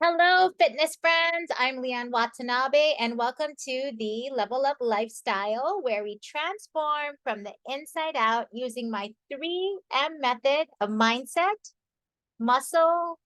Hello, fitness friends. I'm Leanne Watanabe, and welcome to the Level Up Lifestyle, where we transform from the inside out using my 3M method of mindset, muscle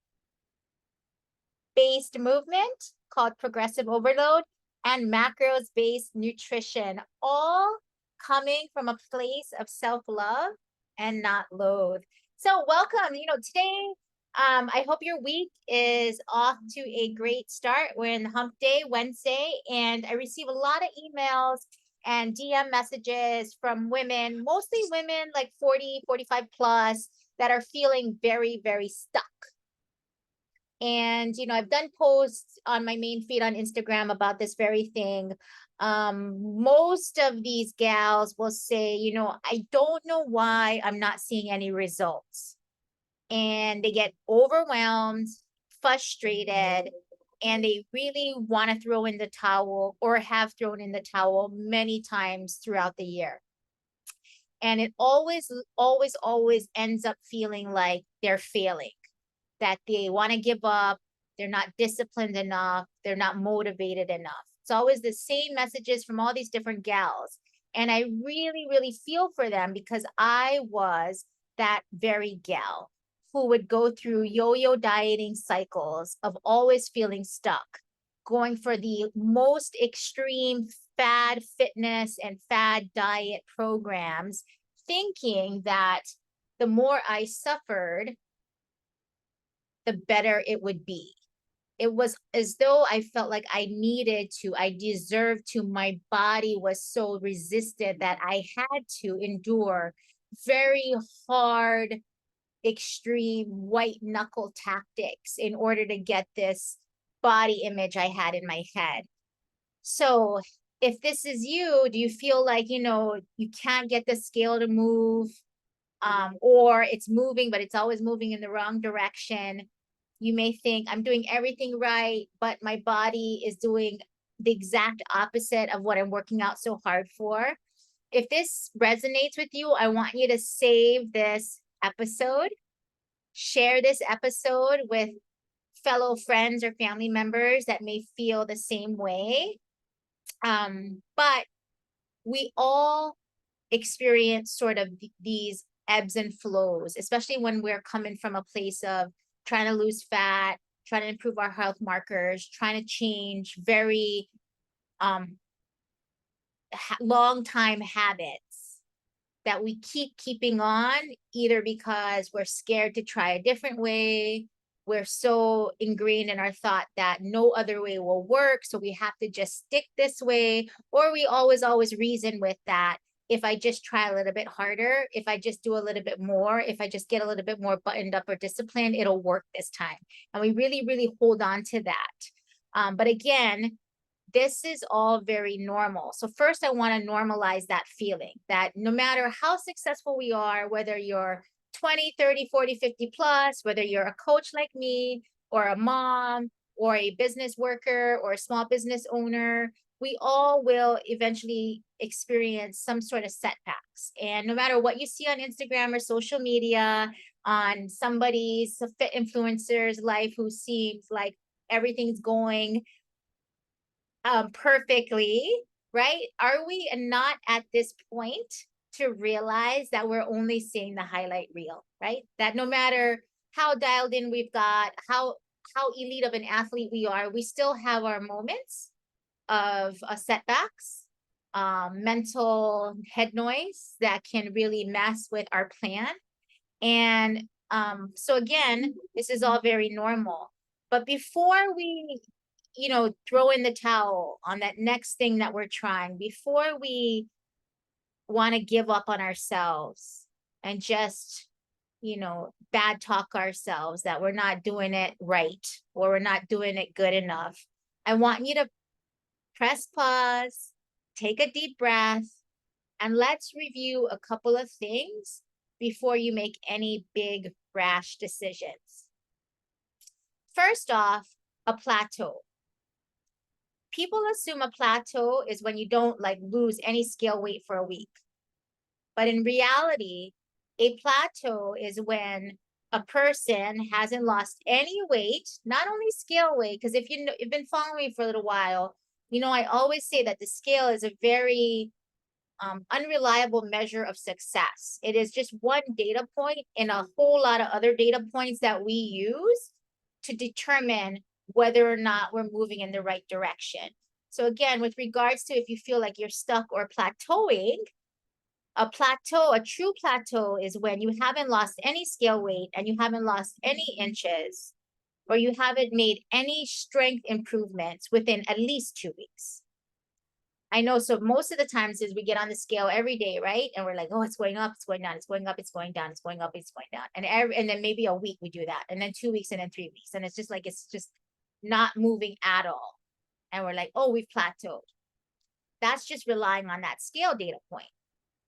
based movement called progressive overload, and macros based nutrition, all coming from a place of self love and not loathe. So, welcome. Today, I hope your week is off to a great start. We're in Hump Day Wednesday, and I receive a lot of emails and DM messages from women, mostly women like 40, 45 plus, that are feeling very, very stuck. And, I've done posts on my main feed on Instagram about this very thing. Most of these gals will say, I don't know why I'm not seeing any results. And they get overwhelmed, frustrated, and they really want to throw in the towel or have thrown in the towel many times throughout the year. And it always, always, always ends up feeling like they're failing, that they want to give up, they're not disciplined enough, they're not motivated enough. It's always the same messages from all these different gals. And I really, really feel for them because I was that very gal who would go through yo-yo dieting cycles of always feeling stuck, going for the most extreme fad fitness and fad diet programs, thinking that the more I suffered, the better it would be. It was as though I felt like I deserved to. My body was so resistant that I had to endure very hard, extreme white knuckle tactics in order to get this body image I had in my head. So, if this is you, do you feel like, you can't get the scale to move, or it's moving, but it's always moving in the wrong direction? You may think I'm doing everything right, but my body is doing the exact opposite of what I'm working out so hard for. If this resonates with you, I want you to save this episode, share this episode with fellow friends or family members that may feel the same way. But we all experience sort of these ebbs and flows, especially when we're coming from a place of trying to lose fat, trying to improve our health markers, trying to change very long time habits that we keeping on, either because we're scared to try a different way. We're so ingrained in our thought that no other way will work, so we have to just stick this way, or we always reason with that. If I just try a little bit harder, if I just do a little bit more, if I just get a little bit more buttoned up or disciplined, it'll work this time. And we really, really hold on to that. But again, this is all very normal. So first, I want to normalize that feeling that no matter how successful we are, whether you're 20, 30, 40, 50 plus, whether you're a coach like me or a mom or a business worker or a small business owner, we all will eventually experience some sort of setbacks. And no matter what you see on Instagram or social media, on somebody's fit influencer's life who seems like everything's going perfectly, right? Are we not at this point to realize that we're only seeing the highlight reel, right? That no matter how dialed in we've got, how elite of an athlete we are, we still have our moments of setbacks, mental head noise that can really mess with our plan. And so again, this is all very normal. But before we throw in the towel on that next thing that we're trying, before we want to give up on ourselves and just, bad talk ourselves that we're not doing it right or we're not doing it good enough, I want you to press pause, take a deep breath, and let's review a couple of things before you make any big rash decisions. First off, a plateau. People assume a plateau is when you don't lose any scale weight for a week. But in reality, a plateau is when a person hasn't lost any weight, not only scale weight, because if you've been following me for a little while, you know, I always say that the scale is a very unreliable measure of success. It is just one data point in a whole lot of other data points that we use to determine whether or not we're moving in the right direction. So again, with regards to if you feel like you're stuck or plateauing, a plateau, a true plateau is when you haven't lost any scale weight and you haven't lost any inches, or you haven't made any strength improvements within at least 2 weeks. I know, so most of the times is we get on the scale every day, right? And we're like, oh, it's going up, it's going down, it's going up, it's going down, it's going up, it's going down. And then maybe a week we do that, and then 2 weeks, and then 3 weeks. And it's just like, it's just not moving at all. And we're like, oh, we've plateaued. That's just relying on that scale data point.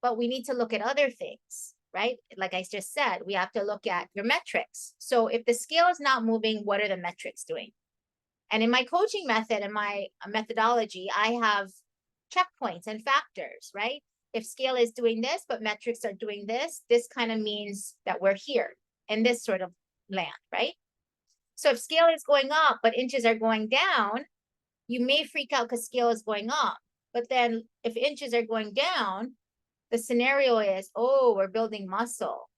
But we need to look at other things, right? Like I just said, we have to look at your metrics. So if the scale is not moving, what are the metrics doing? And in my coaching method and my methodology, I have checkpoints and factors, right? If scale is doing this, but metrics are doing this kind of means that we're here in this sort of land, right? So if scale is going up, but inches are going down, you may freak out because scale is going up. But then if inches are going down, the scenario is, oh, we're building muscle.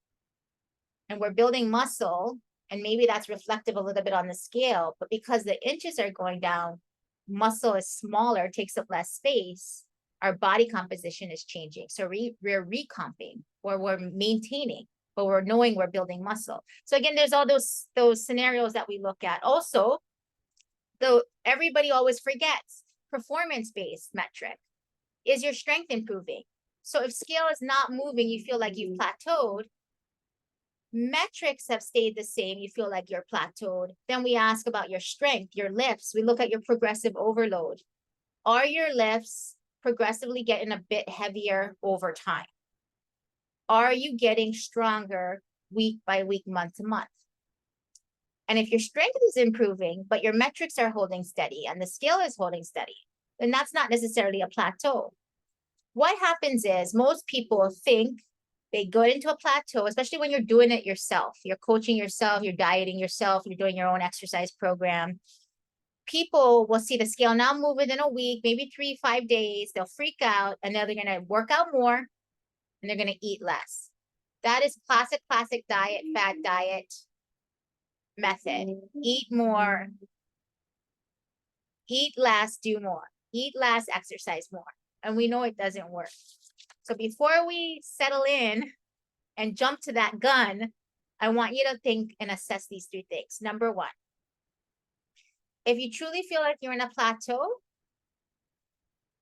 And we're building muscle, and maybe that's reflective a little bit on the scale, but because the inches are going down, muscle is smaller, takes up less space, our body composition is changing. So we're recomping, or we're maintaining, but we're knowing we're building muscle. So again, there's all those scenarios that we look at. Also, though everybody always forgets, performance-based metric. Is your strength improving? So if scale is not moving, you feel like you've plateaued. Metrics have stayed the same, you feel like you're plateaued. Then we ask about your strength, your lifts. We look at your progressive overload. Are your lifts progressively getting a bit heavier over time? Are you getting stronger week by week, month to month? And if your strength is improving, but your metrics are holding steady and the scale is holding steady, then that's not necessarily a plateau. What happens is most people think they go into a plateau, especially when you're doing it yourself. You're coaching yourself, you're dieting yourself, you're doing your own exercise program. People will see the scale now move within a week, maybe 3-5 days. They'll freak out, and then they're going to work out more, and they're going to eat less. That is classic diet, fad diet method. Eat more, eat less, do more. Eat less, exercise more. And we know it doesn't work. So before we settle in and jump to that gun, I want you to think and assess these 3 things. Number 1, if you truly feel like you're in a plateau,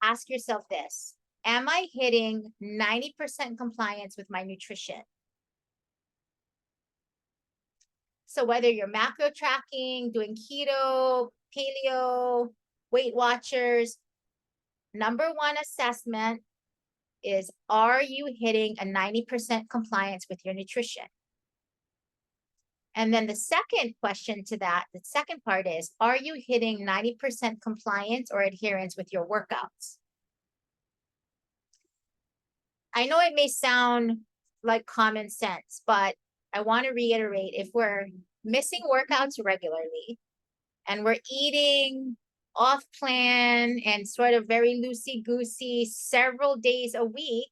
ask yourself this: am I hitting 90% compliance with my nutrition? So whether you're macro tracking, doing keto, paleo, Weight Watchers, number 1 assessment is, are you hitting a 90% compliance with your nutrition? And then the second question to that, the second part is, are you hitting 90% compliance or adherence with your workouts? I know it may sound like common sense, but I want to reiterate, if we're missing workouts regularly and we're eating off plan and sort of very loosey-goosey several days a week,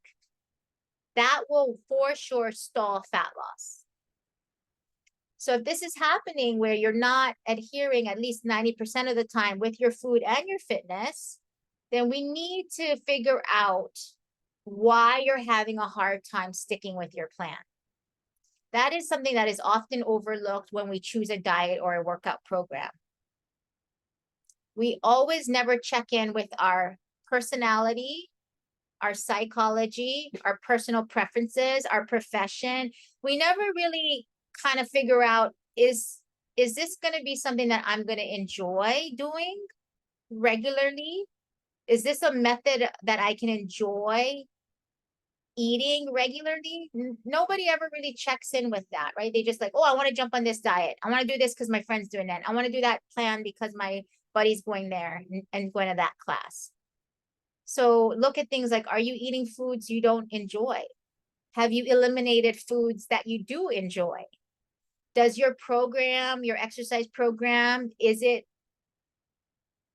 that will for sure stall fat loss. So if this is happening where you're not adhering at least 90% of the time with your food and your fitness, then we need to figure out why you're having a hard time sticking with your plan. That is something that is often overlooked when we choose a diet or a workout program. We always never check in with our personality, our psychology, our personal preferences, our profession. We never really kind of figure out, is this going to be something that I'm going to enjoy doing regularly? Is this a method that I can enjoy eating regularly? Nobody ever really checks in with that, right? They just like, oh, I want to jump on this diet. I want to do this because my friend's doing that. I want to do that plan because my buddy's going there and going to that class. So look at things like, are you eating foods you don't enjoy? Have you eliminated foods that you do enjoy? Does your program, your exercise program, is it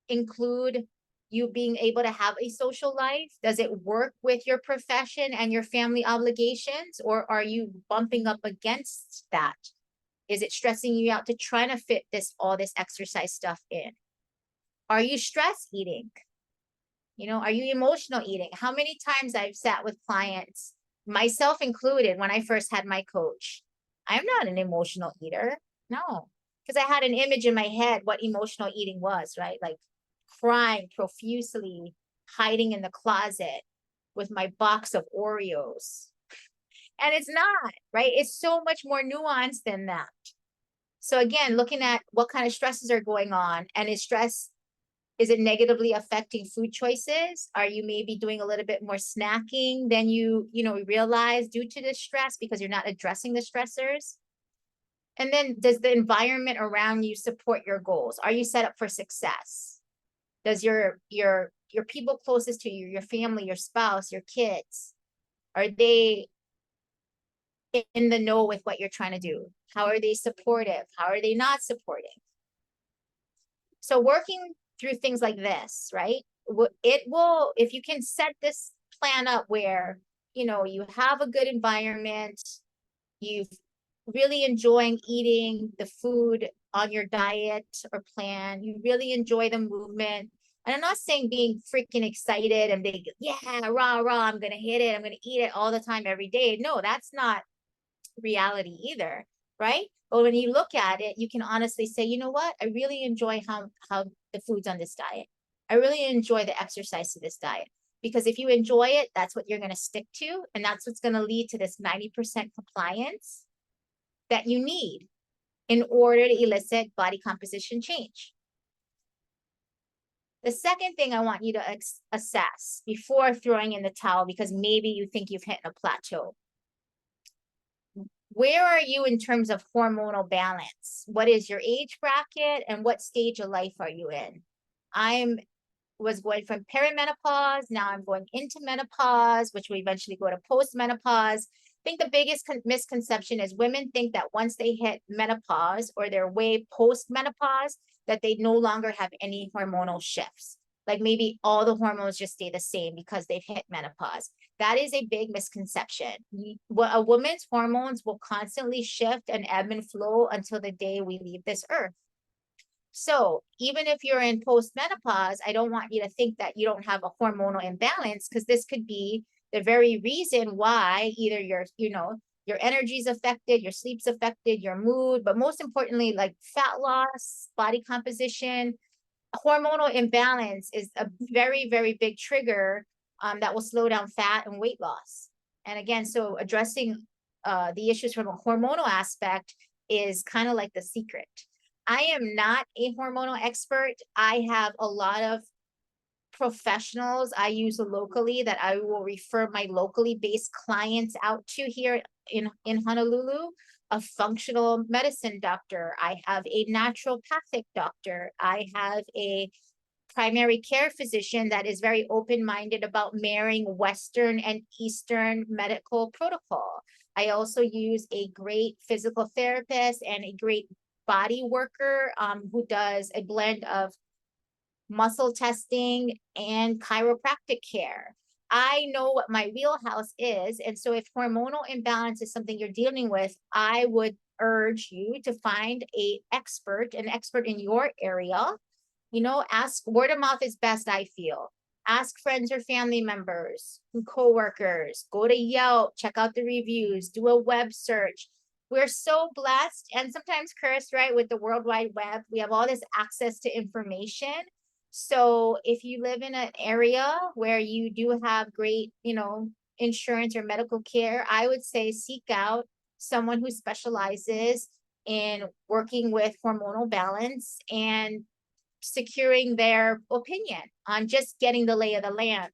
include you being able to have a social life? Does it work with your profession and your family obligations, or are you bumping up against that? Is it stressing you out to try to fit all this exercise stuff in? Are you stress eating? Are you emotional eating? How many times I've sat with clients, myself included, when I first had my coach. I'm not an emotional eater. No, because I had an image in my head what emotional eating was, right? Like crying profusely, hiding in the closet with my box of Oreos. And it's not, right? It's so much more nuanced than that. So again, looking at what kind of stresses are going on, and is it negatively affecting food choices? Are you maybe doing a little bit more snacking than you realize due to the stress because you're not addressing the stressors? And then does the environment around you support your goals? Are you set up for success? Does your people closest to you, your family, your spouse, your kids, are they in the know with what you're trying to do? How are they supportive? How are they not supporting? So working through things like this, right? It will, if you can set this plan up where, you have a good environment, you really enjoying eating the food on your diet or plan, you really enjoy the movement. And I'm not saying being freaking excited and big, yeah, rah, rah, I'm going to hit it, I'm going to eat it all the time, every day. No, that's not reality either, right? But when you look at it, you can honestly say, you know what? I really enjoy how the food's on this diet. I really enjoy the exercise to this diet. Because if you enjoy it, that's what you're going to stick to. And that's what's going to lead to this 90% compliance that you need in order to elicit body composition change. The second thing I want you to assess before throwing in the towel, because maybe you think you've hit a plateau. Where are you in terms of hormonal balance? What is your age bracket and what stage of life are you in? Was going from perimenopause, now I'm going into menopause, which will eventually go to postmenopause. I think the biggest misconception is women think that once they hit menopause or they're way post-menopause, that they no longer have any hormonal shifts. Like maybe all the hormones just stay the same because they've hit menopause. That is a big misconception. A woman's hormones will constantly shift and ebb and flow until the day we leave this earth. So even if you're in postmenopause, I don't want you to think that you don't have a hormonal imbalance, because this could be the very reason why either your energy is affected, your sleep's affected, your mood, but most importantly, like fat loss, body composition. Hormonal imbalance is a very, very big trigger that will slow down fat and weight loss. And again, so addressing the issues from a hormonal aspect is kind of like the secret. I am not a hormonal expert. I have a lot of professionals I use locally that I will refer my locally based clients out to here in Honolulu. A functional medicine doctor. I have a naturopathic doctor. I have a primary care physician that is very open-minded about marrying Western and Eastern medical protocol. I also use a great physical therapist and a great body worker who does a blend of muscle testing and chiropractic care. I know what my wheelhouse is. And so if hormonal imbalance is something you're dealing with, I would urge you to find an expert in your area. Ask, word of mouth is best, I feel. Ask friends or family members, coworkers, go to Yelp, check out the reviews, do a web search. We're so blessed and sometimes cursed, right? With the World Wide Web, we have all this access to information. So if you live in an area where you do have great, insurance or medical care, I would say seek out someone who specializes in working with hormonal balance and securing their opinion on just getting the lay of the land.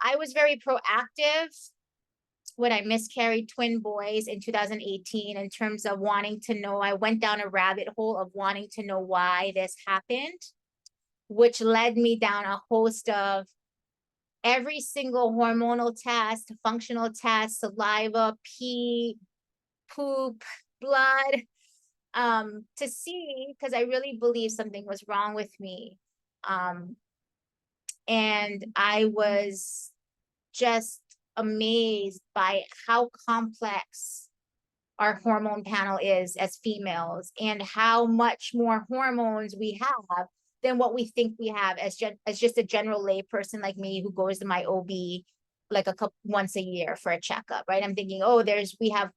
I was very proactive when I miscarried twin boys in 2018 in terms of wanting to know. I went down a rabbit hole of wanting to know why this happened, which led me down a host of every single hormonal test, functional test, saliva, pee, poop, blood, to see, because I really believe something was wrong with me. And I was just amazed by how complex our hormone panel is as females, and how much more hormones we have than what we think we have as just a general lay person like me who goes to my OB like once a year for a checkup, right? I'm thinking, oh, we have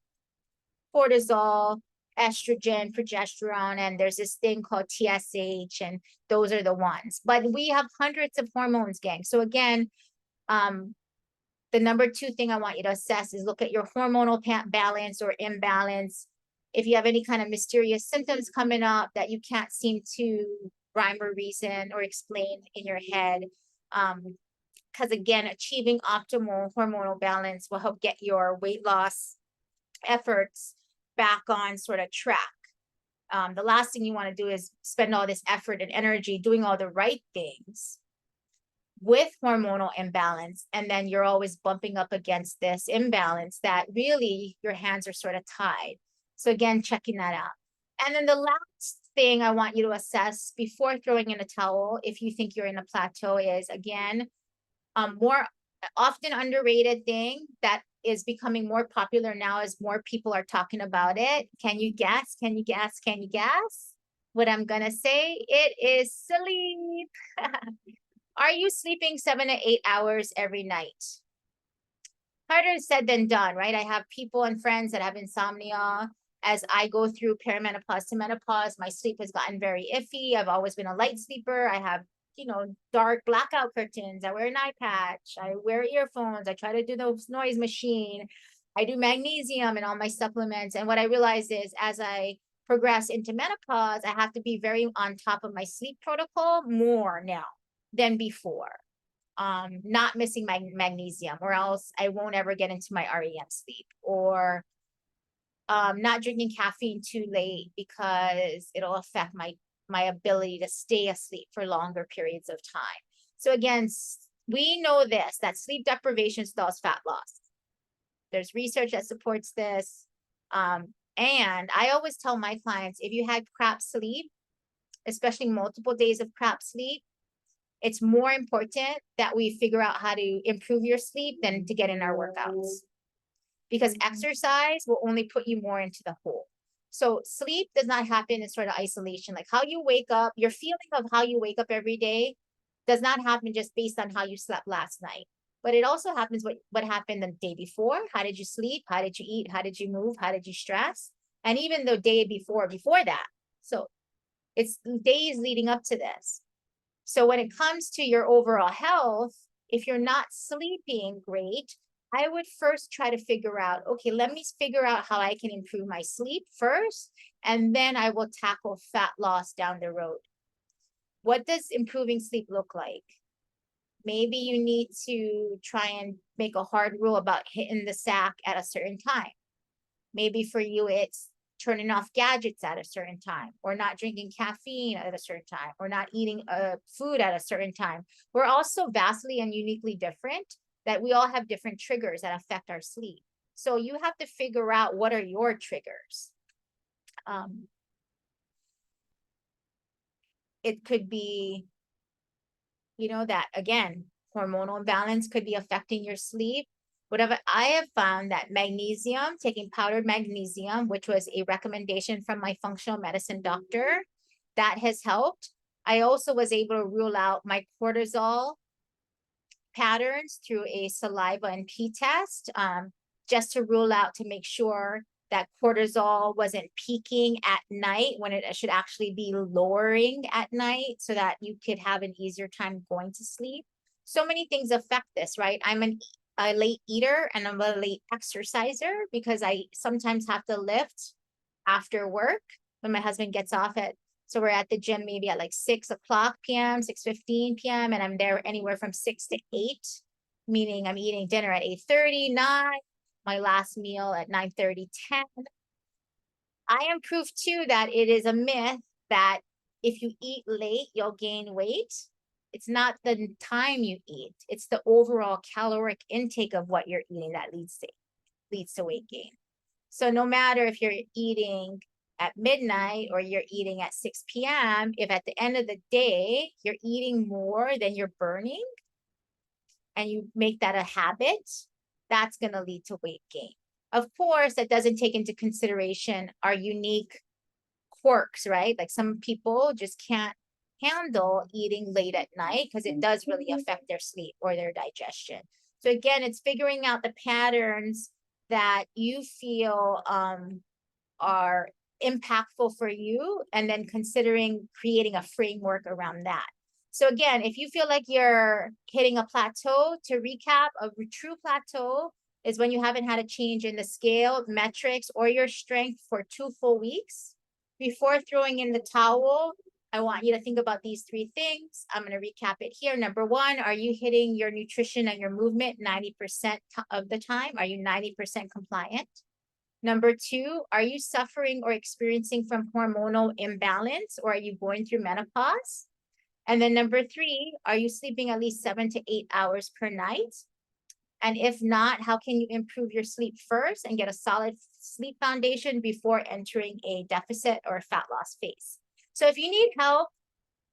cortisol, estrogen, progesterone, and there's this thing called TSH, and those are the ones. But we have hundreds of hormones, gang. So again, the number 2 thing I want you to assess is look at your hormonal balance or imbalance. If you have any kind of mysterious symptoms coming up that you can't seem to rhyme or reason or explain in your head, because again, achieving optimal hormonal balance will help get your weight loss efforts back on sort of track. The last thing you want to do is spend all this effort and energy doing all the right things with hormonal imbalance, and then you're always bumping up against this imbalance that really your hands are sort of tied. So again, checking that out. And then the last thing I want you to assess before throwing in a towel, if you think you're in a plateau, is again, more often underrated thing that is becoming more popular now as more people are talking about it. Can you guess? Can you guess? Can you guess what I'm gonna say? It is sleep. Are you sleeping 7 to 8 hours every night? Harder said than done, right? I have people and friends that have insomnia. As I go through perimenopause to menopause, my sleep has gotten very iffy. I've always been a light sleeper. I have, dark blackout curtains. I wear an eye patch. I wear earphones. I try to do the noise machine. I do magnesium and all my supplements. And what I realized is as I progress into menopause, I have to be very on top of my sleep protocol more now than before. Not missing my magnesium, or else I won't ever get into my REM sleep, or not drinking caffeine too late because it'll affect my ability to stay asleep for longer periods of time. So again, we know this, that sleep deprivation stalls fat loss. There's research that supports this. And I always tell my clients, if you had crap sleep, especially multiple days of crap sleep, it's more important that we figure out how to improve your sleep than to get in our workouts, because exercise will only put you more into the hole. So sleep does not happen in sort of isolation. Like how you wake up, your feeling of how you wake up every day does not happen just based on how you slept last night. But it also happens what happened the day before. How did you sleep? How did you eat? How did you move? How did you stress? And even the day before that. So it's days leading up to this. So when it comes to your overall health, if you're not sleeping great, I would first try to figure out, okay, let me figure out how I can improve my sleep first, and then I will tackle fat loss down the road. What does improving sleep look like? Maybe you need to try and make a hard rule about hitting the sack at a certain time. Maybe for you, it's turning off gadgets at a certain time, or not drinking caffeine at a certain time, or not eating food at a certain time. We're also vastly and uniquely different, that we all have different triggers that affect our sleep. So you have to figure out what are your triggers. It could be, that again, hormonal imbalance could be affecting your sleep. Whatever, I have found that magnesium, taking powdered magnesium, which was a recommendation from my functional medicine doctor, that has helped. I also was able to rule out my cortisol patterns through a saliva and pee test, just to rule out, to make sure that cortisol wasn't peaking at night when it should actually be lowering at night, so that you could have an easier time going to sleep. So many things affect this, right? I'm a late eater and I'm a late exerciser, because I sometimes have to lift after work when my husband gets off so we're at the gym maybe at like 6:00 p.m., 6:15 p.m. And I'm there anywhere from 6 to 8, meaning I'm eating dinner at 8:30, 9, my last meal at 9:30, 10. I am proof too that it is a myth that if you eat late, you'll gain weight. It's not the time you eat, it's the overall caloric intake of what you're eating that leads to weight gain. So no matter if you're eating at midnight or you're eating at 6 p.m., if at the end of the day you're eating more than you're burning and you make that a habit, that's going to lead to weight gain. Of course, that doesn't take into consideration our unique quirks, right? Like some people just can't handle eating late at night because it does really affect their sleep or their digestion. So again, it's figuring out the patterns that you feel are impactful for you, and then considering creating a framework around that. So again, if you feel like you're hitting a plateau, to recap, a true plateau is when you haven't had a change in the scale, metrics, or your strength for 2 full weeks. Before throwing in the towel, I want you to think about these 3 things. I'm going to recap it here. Number 1, are you hitting your nutrition and your movement 90% of the time? Are you 90% compliant? Number 2, are you suffering or experiencing from hormonal imbalance, or are you going through menopause? And then number 3, are you sleeping at least 7 to 8 hours per night? And if not, how can you improve your sleep first and get a solid sleep foundation before entering a deficit or fat loss phase? So if you need help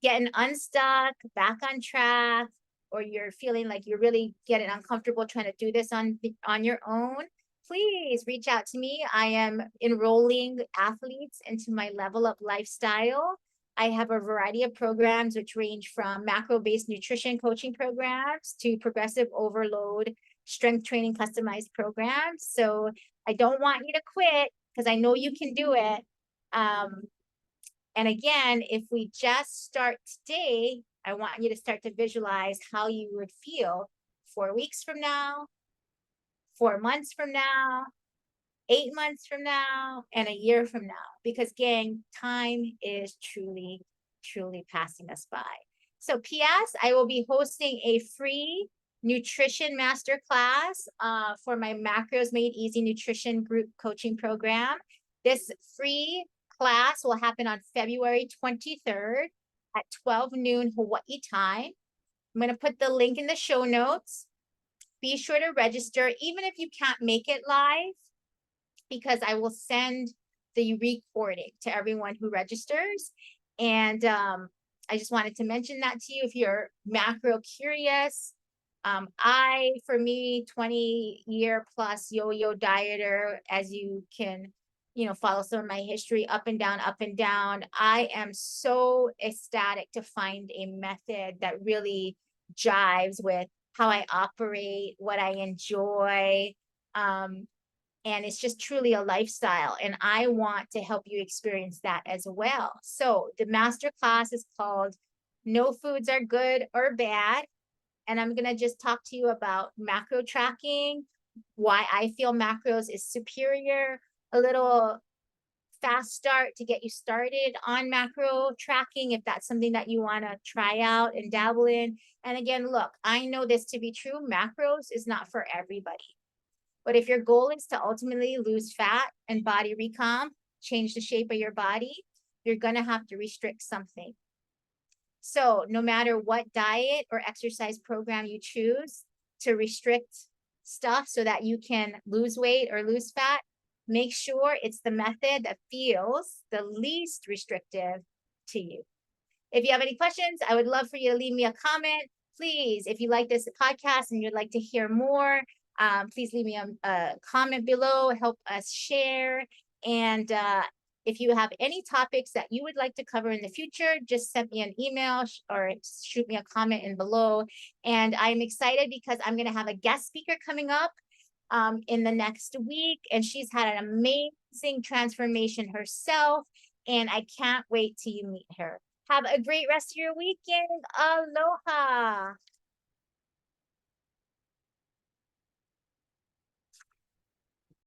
getting unstuck, back on track, or you're feeling like you're really getting uncomfortable trying to do this on your own, please reach out to me. I am enrolling athletes into my Level Up lifestyle. I have a variety of programs which range from macro-based nutrition coaching programs to progressive overload strength training customized programs. So I don't want you to quit because I know you can do it. And again, if we just start today, I want you to start to visualize how you would feel 4 weeks from now, 4 months from now, 8 months from now, and a year from now. Because gang, time is truly, truly passing us by. So PS, I will be hosting a free nutrition masterclass for my Macros Made Easy Nutrition Group Coaching Program. This free class will happen on February 23rd at 12 noon Hawaii time. I'm going to put the link in the show notes. Be sure to register, even if you can't make it live, because I will send the recording to everyone who registers. And I just wanted to mention that to you if you're macro curious. For me, 20-year plus yo-yo dieter, as you can, follow some of my history, up and down, up and down. I am so ecstatic to find a method that really jives with how I operate, what I enjoy. And it's just truly a lifestyle. And I want to help you experience that as well. So the master class is called No Foods Are Good or Bad. And I'm going to just talk to you about macro tracking, why I feel macros is superior, a little fast start to get you started on macro tracking, if that's something that you want to try out and dabble in. And again, look, I know this to be true. Macros is not for everybody. But if your goal is to ultimately lose fat and body recomp, change the shape of your body, you're going to have to restrict something. So no matter what diet or exercise program you choose to restrict stuff so that you can lose weight or lose fat, make sure it's the method that feels the least restrictive to you. If you have any questions, I would love for you to leave me a comment. Please, if you like this podcast and you'd like to hear more, please leave me a comment below, help us share. And if you have any topics that you would like to cover in the future, just send me an email or shoot me a comment in below. And I'm excited because I'm going to have a guest speaker coming up in the next week. And she's had an amazing transformation herself. And I can't wait till you meet her. Have a great rest of your weekend. Aloha.